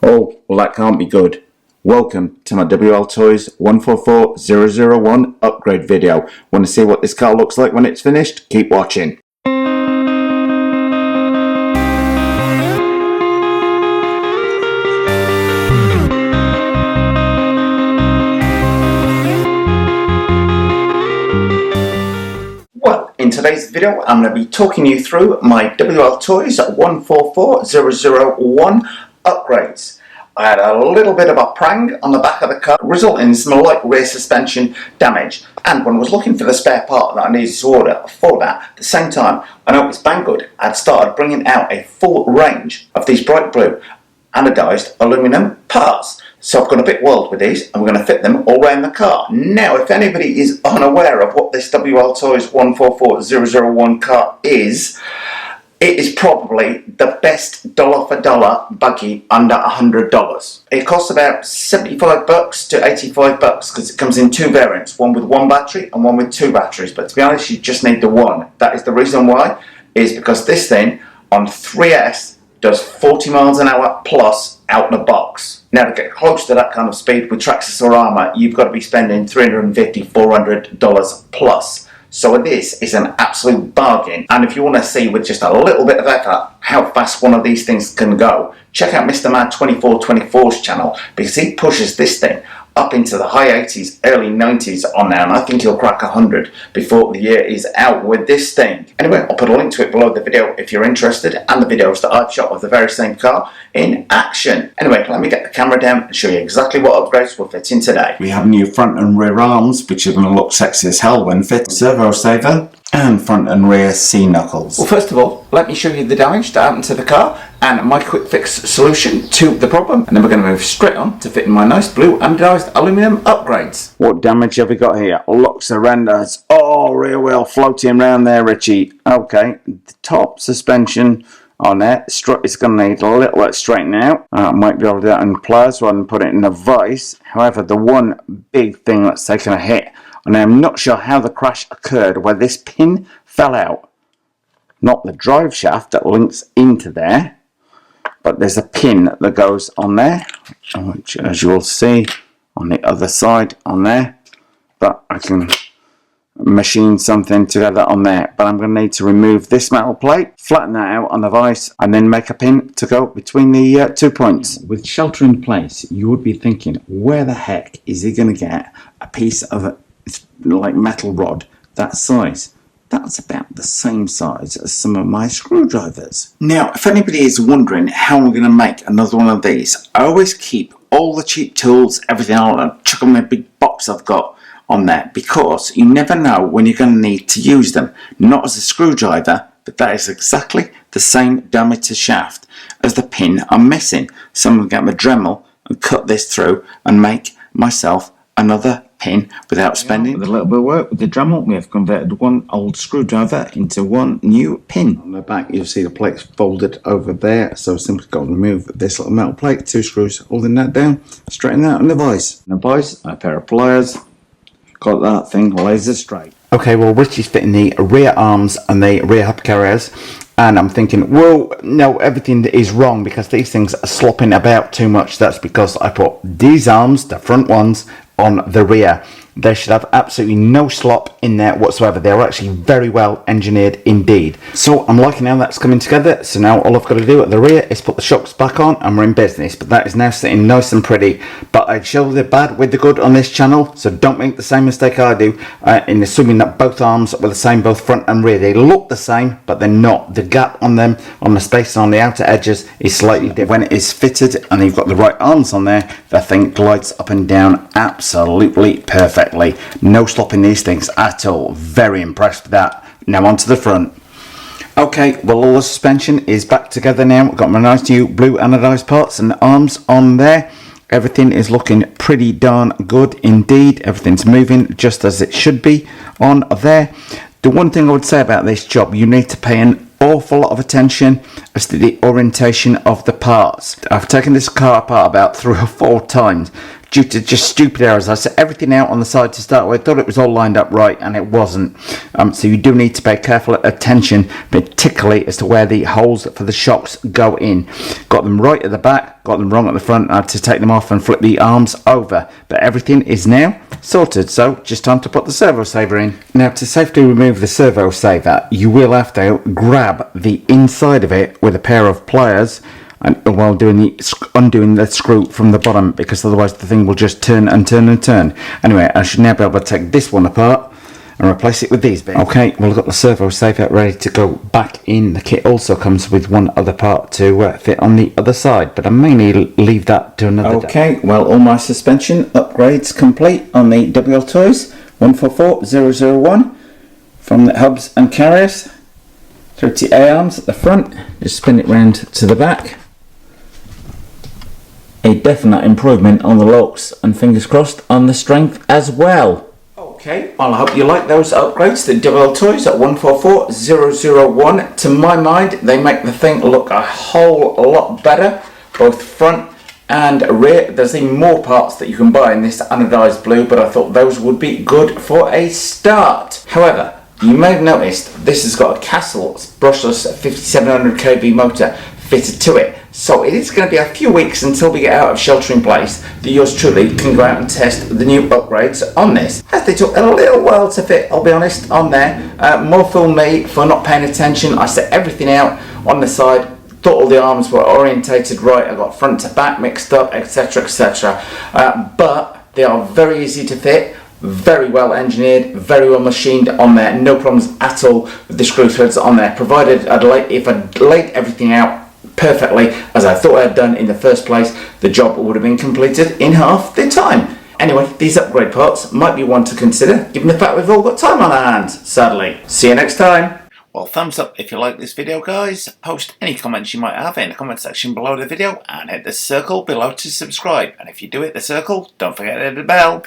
Oh, well that can't be good. Welcome to my WLTOYS 144001 upgrade video. Want to see what this car looks like when it's finished? Keep watching. Well, in today's video I'm going to be talking you through my WLTOYS 144001 upgrades. I had a little bit of a prang on the back of the car, resulting in some light rear suspension damage. And when I was looking for the spare part that I needed to order for that, at the same time, I noticed Banggood had started bringing out a full range of these bright blue anodized aluminum parts. So I've gone a bit wild with these, and we're going to fit them all around the car. Now, if anybody is unaware of what this WLTOYS 144001 car is, it is probably the best dollar for dollar buggy under $100. It costs about $75 to $85 because it comes in two variants, one with one battery and one with two batteries. But to be honest, you just need the one. That is the reason why, is because this thing on 3S does 40 miles an hour plus out the box. Now, to get close to that kind of speed with Traxxas or Armour, you've got to be spending $350, $400 plus. So this is an absolute bargain. And if you want to see with just a little bit of effort how fast one of these things can go, check out Mr. Mad 2424's channel, because he pushes this thing up into the high 80s, early 90s on there, and I think he'll crack 100 before the year is out with this thing. Anyway, I'll put a link to it below the video if you're interested, and the videos that I've shot of the very same car in action. Anyway, let me get the camera down and show you exactly what upgrades will fit in today. We have new front and rear arms, which are going to look sexy as hell when fit. Servo saver and front and rear C-knuckles. Well, first of all, let me show you the damage that happened to the car and my quick fix solution to the problem, and then we're going to move straight on to fitting my nice blue anodized aluminum upgrades. What damage have we got here? Look, surrenders. Oh, rear wheel floating around there, Richie. Okay, the top suspension on there is going to need a little bit straightening out. I might be able to do that in pliers rather than put it in a vise. However, the one big thing that's taken a hit, and I'm not sure how the crash occurred, where this pin fell out. Not the drive shaft that links into there, but there's a pin that goes on there, which, as you will see on the other side on there, but I can machine something together on there. But I'm going to need to remove this metal plate, flatten that out on the vise, and then make a pin to go between the 2 points. With shelter in place, you would be thinking, where the heck is he going to get a piece of like metal rod that size? That's about the same size as some of my screwdrivers. Now, if anybody is wondering how I'm going to make another one of these, I always keep all the cheap tools, everything, I'll chuck them in a big box I've got on there, because you never know when you're going to need to use them. Not as a screwdriver, but that is exactly the same diameter shaft as the pin I'm missing. So I'm going to get my Dremel and cut this through and make myself another pin without spending. With a little bit of work with the Dremel, we have converted one old screwdriver into one new pin. On the back, you'll see the plates folded over there, so simply got to remove this little metal plate, two screws holding that down, straighten that on the vise. In the vise, a pair of pliers, got that thing laser straight. Okay, well, Richie's fitting the rear arms and the rear hub carriers, and I'm thinking, whoa, no, everything is wrong because these things are slopping about too much. That's because I put these arms, the front ones, on the rear. They should have absolutely no slop in there whatsoever. They're actually very well engineered indeed. So I'm liking how that's coming together. So now all I've got to do at the rear is put the shocks back on and we're in business. But that is now sitting nice and pretty. But I show the bad with the good on this channel, so don't make the same mistake I do in assuming that both arms were the same, both front and rear. They look the same, but they're not. The gap on them, on the space on the outer edges, is slightly different. When it is fitted and you've got the right arms on there, the thing glides up and down absolutely perfect. No slop in these things at all. Very impressed with that. Now onto the front. Okay, well, all the suspension is back together now. I've got my nice new blue anodized parts and arms on there. Everything is looking pretty darn good indeed. Everything's moving just as it should be on there. The one thing I would say about this job, you need to pay an awful lot of attention as to the orientation of the parts. I've taken this car apart about 3 or 4 times due to just stupid errors. I set everything out on the side to start with, thought it was all lined up right, and it wasn't. So you do need to pay careful attention, particularly as to where the holes for the shocks go in. Got them right at the back, got them wrong at the front. I had to take them off and flip the arms over, but everything is now sorted, so just time to put the servo saver in. Now, to safely remove the servo saver, you will have to grab the inside of it with a pair of pliers, and while undoing the screw from the bottom, because otherwise the thing will just turn and turn and turn. Anyway, I should now be able to take this one apart and replace it with these bits. Okay, well, I've got the servo saver ready to go back in. The kit also comes with one other part to fit on the other side, but I may leave that to another day. Okay, well, all my suspension upgrades complete on the WLTOYS 144001 from the hubs and carriers through to A-arms at the front. Just spin it round to the back. A definite improvement on the looks, and fingers crossed on the strength as well. Okay, well, I hope you like those upgrades, the WLTOYS at 144001. To my mind, they make the thing look a whole lot better, both front and rear. There's even more parts that you can buy in this anodized blue, but I thought those would be good for a start. However, you may have noticed this has got a Castle brushless 5700 kV motor fitted to it. So it is going to be a few weeks until we get out of shelter in place that yours truly can go out and test the new upgrades on this, as they took a little while to fit, I'll be honest, on there. More for me for not paying attention. I set everything out on the side, thought all the arms were orientated right, I got front to back mixed up, etc, etc. But they are very easy to fit, very well engineered, very well machined on there, no problems at all with the screw threads on there, provided if I'd laid everything out perfectly as I thought I had done in the first place, the job would have been completed in half the time. Anyway, these upgrade parts might be one to consider, given the fact we've all got time on our hands, sadly. See you next time. Well, thumbs up if you like this video, guys. Post any comments you might have in the comment section below the video, and hit the circle below to subscribe. And if you do hit the circle, don't forget to hit the bell.